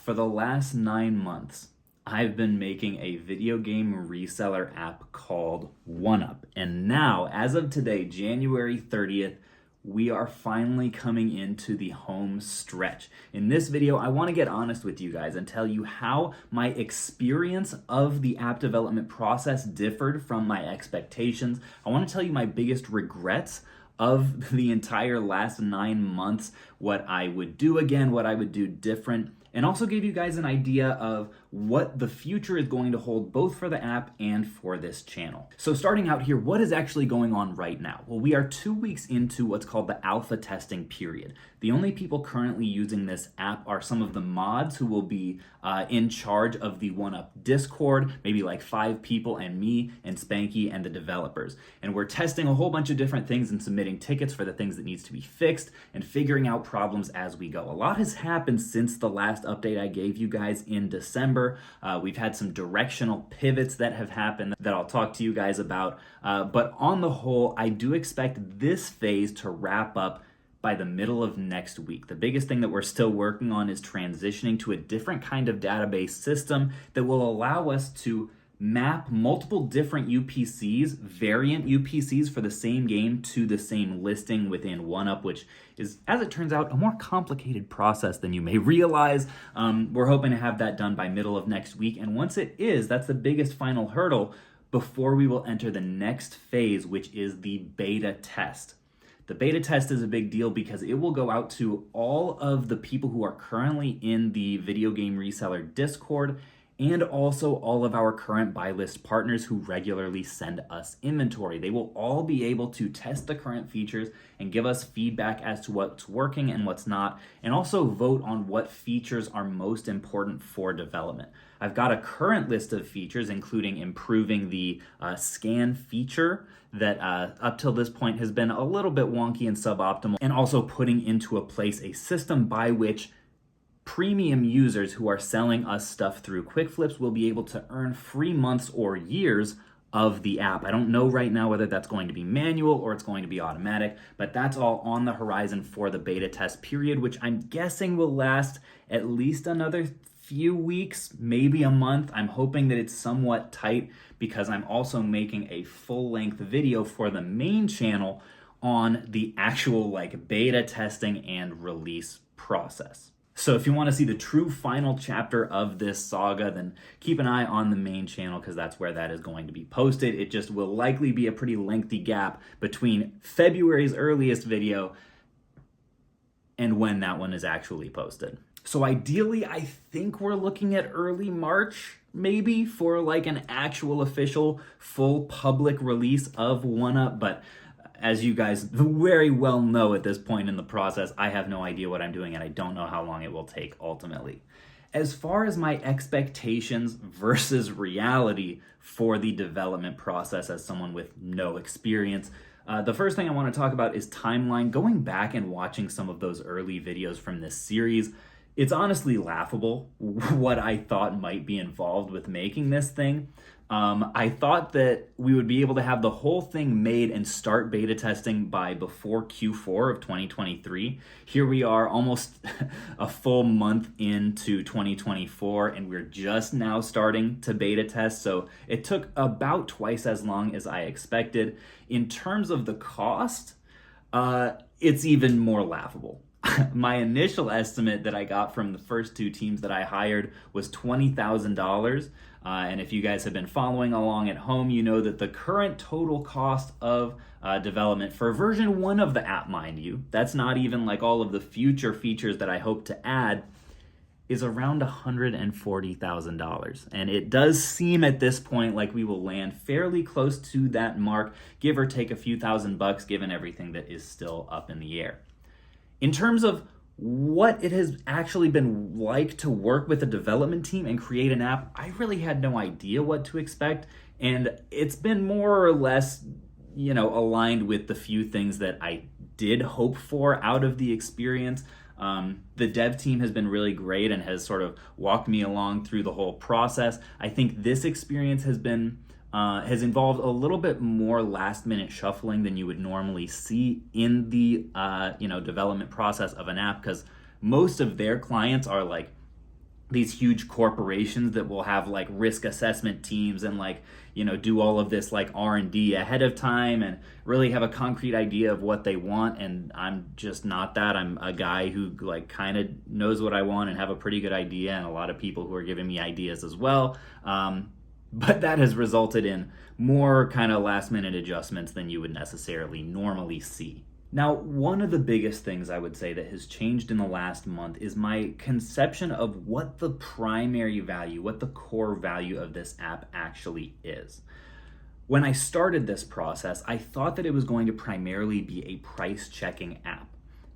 For the last 9 months, I've been making a video game reseller app called OneUp. And now, as of today, January 30th, we are finally coming into the home stretch. In this video, I want to get honest with you guys and tell you how my experience of the app development process differed from my expectations. I want to tell you my biggest regrets of the entire last 9 months, what I would do again, what I would do different, and also give you guys an idea of what the future is going to hold both for the app and for this channel. So starting out here, what is actually going on right now? Well, we are 2 weeks into what's called the alpha testing period. The only people currently using this app are some of the mods who will be in charge of the OneUp Discord, maybe like 5 people and me and Spanky and the developers. And we're testing a whole bunch of different things and submitting tickets for the things that needs to be fixed and figuring out problems as we go. A lot has happened since the last update I gave you guys in December. We've had some directional pivots that have happened that I'll talk to you guys about. But on the whole, I do expect this phase to wrap up by the middle of next week. The biggest thing that we're still working on is transitioning to a different kind of database system that will allow us to map multiple different UPCs, variant UPCs for the same game to the same listing within OneUp, which is, as it turns out, a more complicated process than you may realize. We're hoping to have that done by middle of next week. And once it is, that's the biggest final hurdle before we will enter the next phase, which is the beta test. The beta test is a big deal because it will go out to all of the people who are currently in the Video Game Reseller Discord and also all of our current buy list partners who regularly send us inventory. They will all be able to test the current features and give us feedback as to what's working and what's not, and also vote on what features are most important for development. I've got a current list of features, including improving the scan feature that up till this point has been a little bit wonky and suboptimal, and also putting into a place a system by which premium users who are selling us stuff through QuickFlips will be able to earn free months or years of the app. I don't know right now whether that's going to be manual or it's going to be automatic, but that's all on the horizon for the beta test period, which I'm guessing will last at least another few weeks, maybe a month. I'm hoping that it's somewhat tight because I'm also making a full-length video for the main channel on the actual beta testing and release process. So if you want to see the true final chapter of this saga, then keep an eye on the main channel because that's where that is going to be posted. It just will likely be a pretty lengthy gap between February's earliest video and when that one is actually posted. So ideally, I think we're looking at early March, maybe, for an actual official full public release of OneUp, but as you guys very well know at this point in the process, I have no idea what I'm doing and I don't know how long it will take ultimately. As far as my expectations versus reality for the development process as someone with no experience, the first thing I want to talk about is timeline. Going back and watching some of those early videos from this series, it's honestly laughable what I thought might be involved with making this thing. I thought that we would be able to have the whole thing made and start beta testing by before Q4 of 2023. Here we are almost a full month into 2024 and we're just now starting to beta test. So it took about twice as long as I expected. In terms of the cost, it's even more laughable. My initial estimate that I got from the first 2 teams that I hired was $20,000. And if you guys have been following along at home, you know that the current total cost of development for version 1 of the app, mind you, that's not even all of the future features that I hope to add, is around $140,000. And it does seem at this point like we will land fairly close to that mark, give or take a few $1,000 given everything that is still up in the air. In terms of what it has actually been like to work with a development team and create an app, I really had no idea what to expect. And it's been more or less, aligned with the few things that I did hope for out of the experience. The dev team has been really great and has sort of walked me along through the whole process. I think this experience has involved a little bit more last minute shuffling than you would normally see in the development process of an app, because most of their clients are these huge corporations that will have like risk assessment teams and like, you know, do all of this like R&D ahead of time and really have a concrete idea of what they want. And I'm just not that. I'm a guy who like kind of knows what I want and have a pretty good idea, and a lot of people who are giving me ideas as well. But that has resulted in more kind of last minute adjustments than you would necessarily normally see. Now, one of the biggest things I would say that has changed in the last month is my conception of what the primary value, what the core value of this app actually is. When I started this process, I thought that it was going to primarily be a price checking app.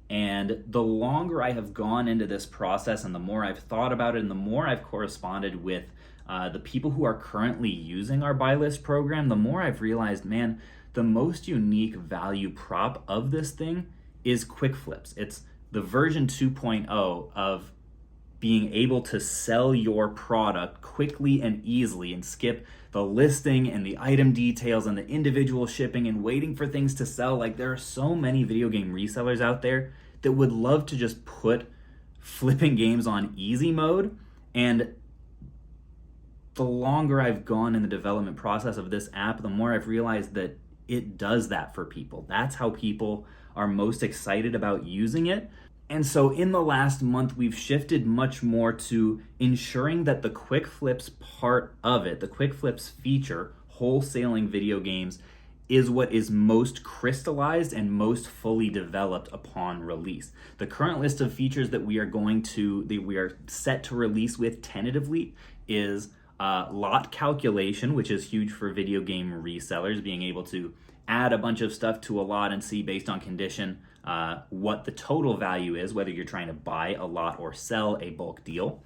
And the longer I have gone into this process and the more I've thought about it and the more I've corresponded with the people who are currently using our buy list program, the more I've realized, man, the most unique value prop of this thing is Quick Flips. It's the version 2.0 of being able to sell your product quickly and easily and skip the listing and the item details and the individual shipping and waiting for things to sell. Like, there are so many video game resellers out there that would love to just put flipping games on easy mode. And the longer I've gone in the development process of this app, the more I've realized that it does that for people. That's how people are most excited about using it. And so in the last month, we've shifted much more to ensuring that the Quick Flips part of it, the Quick Flips feature, wholesaling video games, is what is most crystallized and most fully developed upon release. The current list of features that we are set to release with tentatively is lot calculation, which is huge for video game resellers, being able to add a bunch of stuff to a lot and see based on condition what the total value is, whether you're trying to buy a lot or sell a bulk deal.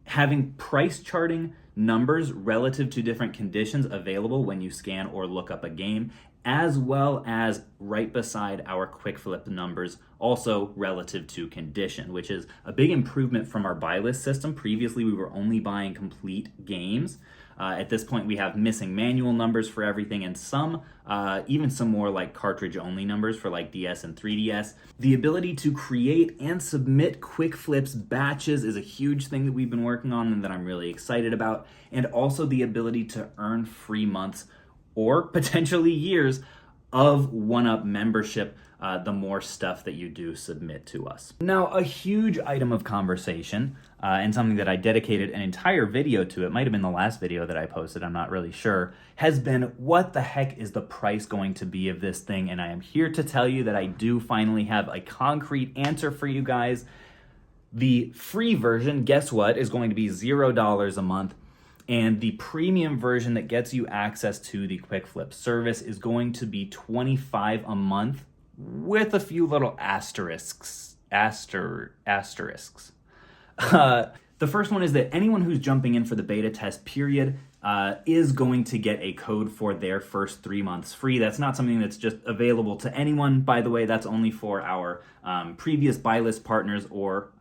Having price charting numbers relative to different conditions available when you scan or look up a game, as well as right beside our Quick Flip numbers, also relative to condition, which is a big improvement from our buy list system. Previously, we were only buying complete games. At this point, we have missing manual numbers for everything, and even some more like cartridge-only numbers for like DS and 3DS. The ability to create and submit Quick Flips batches is a huge thing that we've been working on and that I'm really excited about, and also the ability to earn free months or potentially years of 1UP membership, the more stuff that you do submit to us. Now, a huge item of conversation, and something that I dedicated an entire video to, it might have been the last video that I posted, I'm not really sure, has been what the heck is the price going to be of this thing? And I am here to tell you that I do finally have a concrete answer for you guys. The free version, guess what, is going to be $0 a month. And the premium version that gets you access to the Quick Flip service is going to be $25 a month with a few little asterisks. The first one is that anyone who's jumping in for the beta test period is going to get a code for their first 3 months free. That's not something that's just available to anyone. By the way, that's only for our previous buy list partners or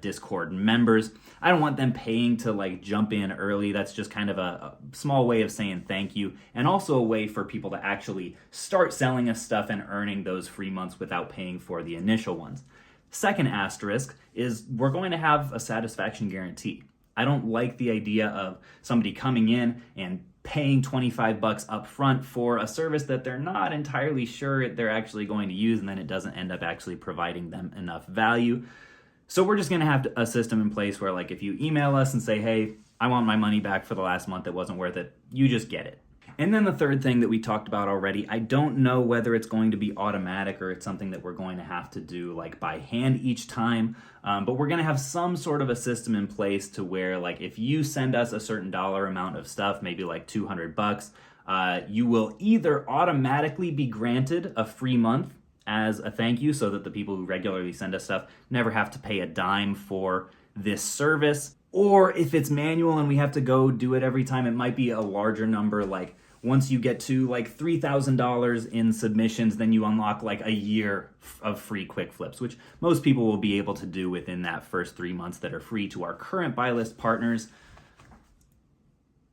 Discord members. I don't want them paying to like jump in early. That's just kind of a small way of saying thank you, and also a way for people to actually start selling us stuff and earning those free months without paying for the initial ones. Second asterisk is we're going to have a satisfaction guarantee. I don't like the idea of somebody coming in and paying $25 up front for a service that they're not entirely sure they're actually going to use, and then it doesn't end up actually providing them enough value. So we're just going to have a system in place where, like, if you email us and say, hey, I want my money back for the last month, it wasn't worth it, you just get it. And then the third thing that we talked about already, I don't know whether it's going to be automatic or it's something that we're going to have to do like by hand each time, but we're going to have some sort of a system in place to where, like, if you send us a certain dollar amount of stuff, maybe like $200, you will either automatically be granted a free month as a thank you, so that the people who regularly send us stuff never have to pay a dime for this service. Or if it's manual and we have to go do it every time, it might be a larger number. Like, once you get to like $3,000 in submissions, then you unlock like a year of free Quick Flips, which most people will be able to do within that first 3 months that are free to our current buy list partners.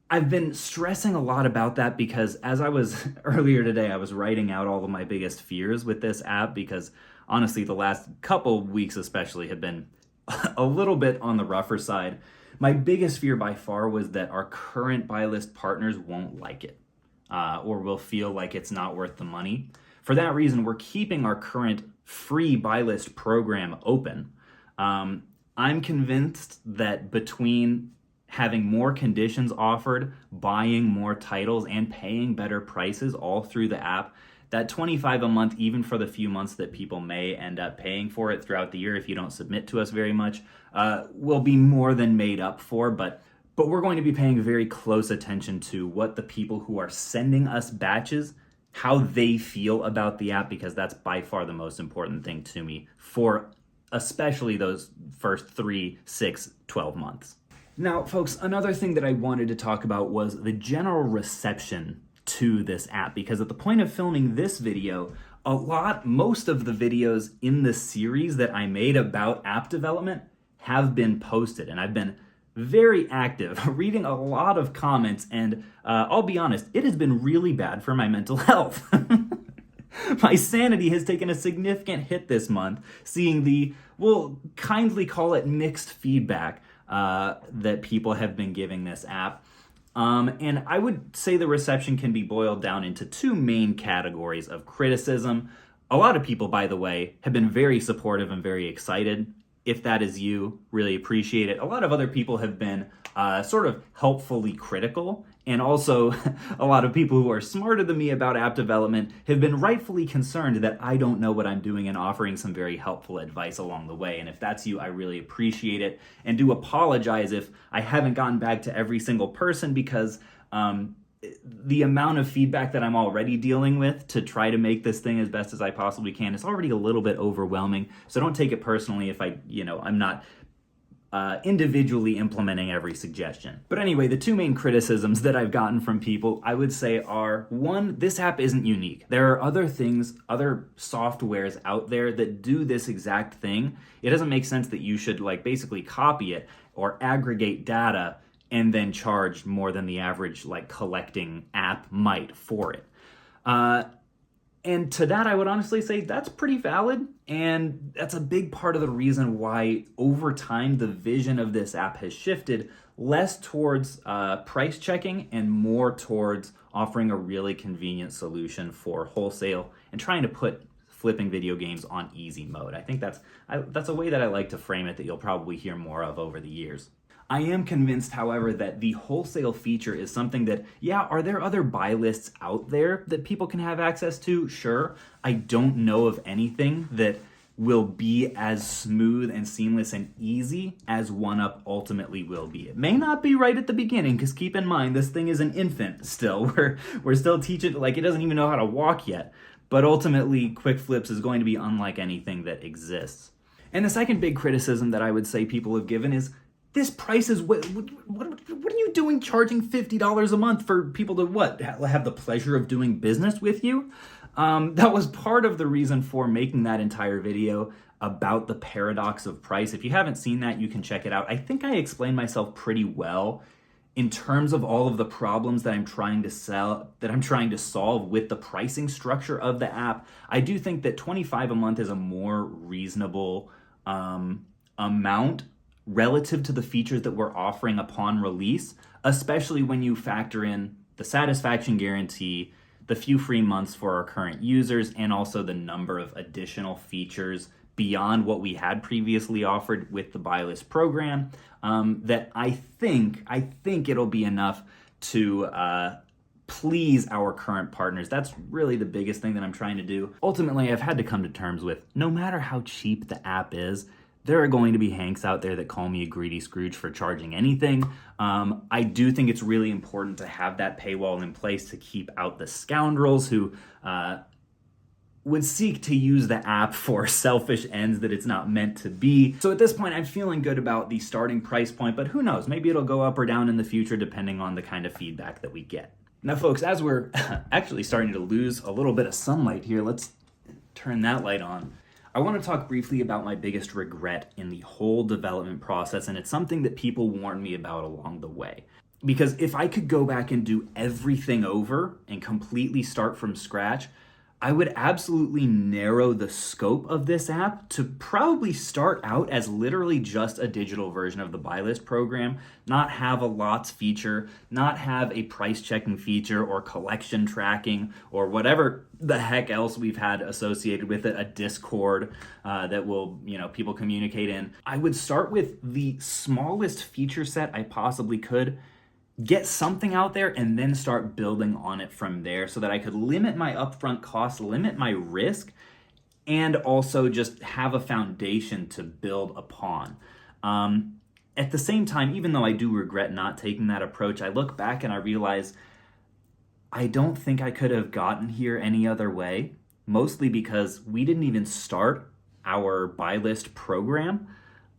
I've been stressing a lot about that because as I was earlier today, I was writing out all of my biggest fears with this app, because honestly, the last couple weeks especially have been a little bit on the rougher side. My biggest fear by far was that our current buy list partners won't like it, or will feel like it's not worth the money. For that reason, we're keeping our current free buy list program open. I'm convinced that between having more conditions offered, buying more titles, and paying better prices all through the app, that $25 a month, even for the few months that people may end up paying for it throughout the year if you don't submit to us very much, will be more than made up for. But we're going to be paying very close attention to what the people who are sending us batches, how they feel about the app, because that's by far the most important thing to me for especially those first 3, 6, 12 months. Now, folks, another thing that I wanted to talk about was the general reception to this app, because at the point of filming this video, most of the videos in the series that I made about app development have been posted, and I've been very active, reading a lot of comments, and I'll be honest, it has been really bad for my mental health. My sanity has taken a significant hit this month, seeing we'll kindly call it mixed feedback that people have been giving this app. And I would say the reception can be boiled down into two main categories of criticism. A lot of people, by the way, have been very supportive and very excited. If that is you, really appreciate it. A lot of other people have been sort of helpfully critical, and also a lot of people who are smarter than me about app development have been rightfully concerned that I don't know what I'm doing and offering some very helpful advice along the way. And if that's you, I really appreciate it, and do apologize if I haven't gotten back to every single person, because the amount of feedback that I'm already dealing with to try to make this thing as best as I possibly can is already a little bit overwhelming. So don't take it personally if I'm not individually implementing every suggestion. But anyway, the two main criticisms that I've gotten from people, I would say, are: one, this app isn't unique. There are other things, other softwares out there that do this exact thing. It doesn't make sense that you should basically copy it or aggregate data and then charge more than the average collecting app might for it. And to that, I would honestly say that's pretty valid, and that's a big part of the reason why over time the vision of this app has shifted less towards price checking and more towards offering a really convenient solution for wholesale and trying to put flipping video games on easy mode. I think that's a way that I like to frame it that you'll probably hear more of over the years. I am convinced, however, that the wholesale feature is something that, are there other buy lists out there that people can have access to? Sure. I don't know of anything that will be as smooth and seamless and easy as OneUp ultimately will be. It may not be right at the beginning, because keep in mind, this thing is an infant still. We're still teaching, it doesn't even know how to walk yet. But ultimately, Quick Flips is going to be unlike anything that exists. And the second big criticism that I would say people have given is, this price is what are you doing charging $50 a month for people to have the pleasure of doing business with you? That was part of the reason for making that entire video about the paradox of price. If you haven't seen that, you can check it out. I think I explained myself pretty well in terms of all of the problems that I'm trying to solve with the pricing structure of the app. I do think that $25 a month is a more reasonable amount relative to the features that we're offering upon release, especially when you factor in the satisfaction guarantee, the few free months for our current users, and also the number of additional features beyond what we had previously offered with the buy list program, that I think it'll be enough to please our current partners. That's really the biggest thing that I'm trying to do. Ultimately, I've had to come to terms with, no matter how cheap the app is, there are going to be hanks out there that call me a greedy Scrooge for charging anything. I do think it's really important to have that paywall in place to keep out the scoundrels who would seek to use the app for selfish ends that it's not meant to be. So at this point, I'm feeling good about the starting price point, but who knows? Maybe it'll go up or down in the future depending on the kind of feedback that we get. Now, folks, as we're actually starting to lose a little bit of sunlight here, let's turn that light on. I want to talk briefly about my biggest regret in the whole development process, and it's something that people warned me about along the way. Because if I could go back and do everything over and completely start from scratch, I would absolutely narrow the scope of this app to probably start out as literally just a digital version of the buy list program, not have a lots feature, not have a price checking feature or collection tracking or whatever the heck else we've had associated with it, a Discord that will, people communicate in. I would start with the smallest feature set I possibly could, get something out there, and then start building on it from there so that I could limit my upfront costs, limit my risk, and also just have a foundation to build upon. At the same time, even though I do regret not taking that approach, I look back and I realize I don't think I could have gotten here any other way, mostly because we didn't even start our buy list program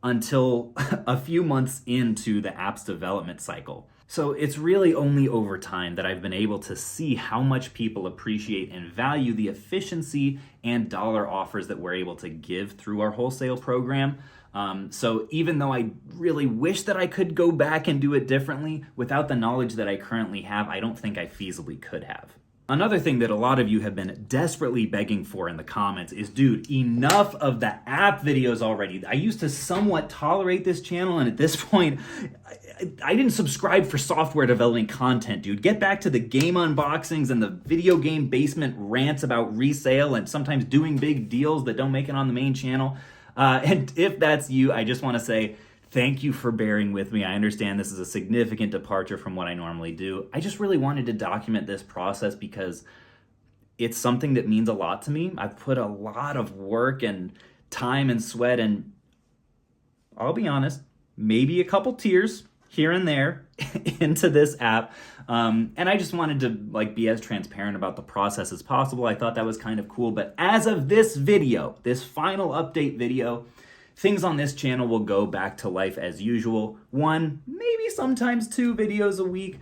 until a few months into the app's development cycle. So it's really only over time that I've been able to see how much people appreciate and value the efficiency and dollar offers that we're able to give through our wholesale program. So even though I really wish that I could go back and do it differently, without the knowledge that I currently have, I don't think I feasibly could have. Another thing that a lot of you have been desperately begging for in the comments is, dude, enough of the app videos already. I used to somewhat tolerate this channel, and at this point, I didn't subscribe for software development content, dude. Get back to the game unboxings and the video game basement rants about resale and sometimes doing big deals that don't make it on the main channel. And if that's you, I just want to say, thank you for bearing with me. I understand this is a significant departure from what I normally do. I just really wanted to document this process because it's something that means a lot to me. I've put a lot of work and time and sweat and, I'll be honest, maybe a couple tears here and there into this app. And I just wanted to be as transparent about the process as possible. I thought that was kind of cool. But as of this video, this final update video, things on this channel will go back to life as usual. 1, maybe sometimes 2 videos a week,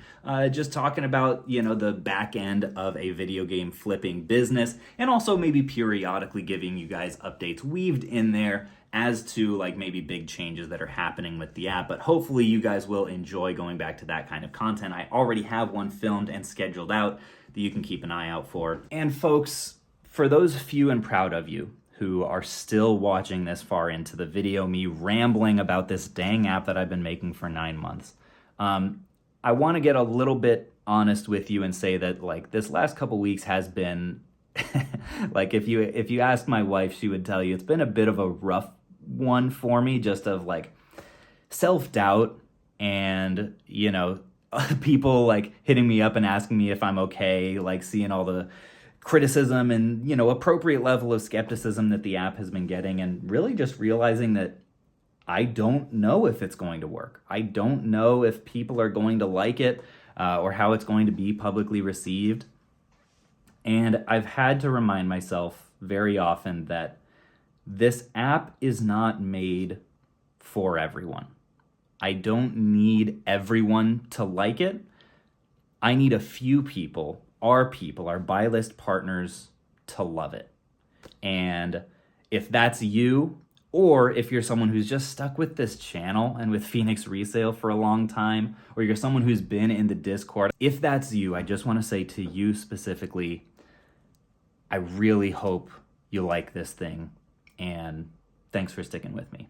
just talking about, the back end of a video game flipping business, and also maybe periodically giving you guys updates weaved in there as to maybe big changes that are happening with the app. But hopefully you guys will enjoy going back to that kind of content. I already have one filmed and scheduled out that you can keep an eye out for. And folks, for those few and proud of you who are still watching this far into the video, me rambling about this dang app that I've been making for 9 months. I want to get a little bit honest with you and say that this last couple weeks has been if you ask my wife, she would tell you it's been a bit of a rough one for me, just of self-doubt and people hitting me up and asking me if I'm okay, seeing all the criticism and, appropriate level of skepticism that the app has been getting, and really just realizing that I don't know if it's going to work. I don't know if people are going to like it or how it's going to be publicly received. And I've had to remind myself very often that this app is not made for everyone. I don't need everyone to like it. I need a few people, our buy list partners, to love it. And if that's you, or if you're someone who's just stuck with this channel and with Phoenix Resale for a long time, or you're someone who's been in the Discord, if that's you, I just want to say to you specifically, I really hope you like this thing, and thanks for sticking with me.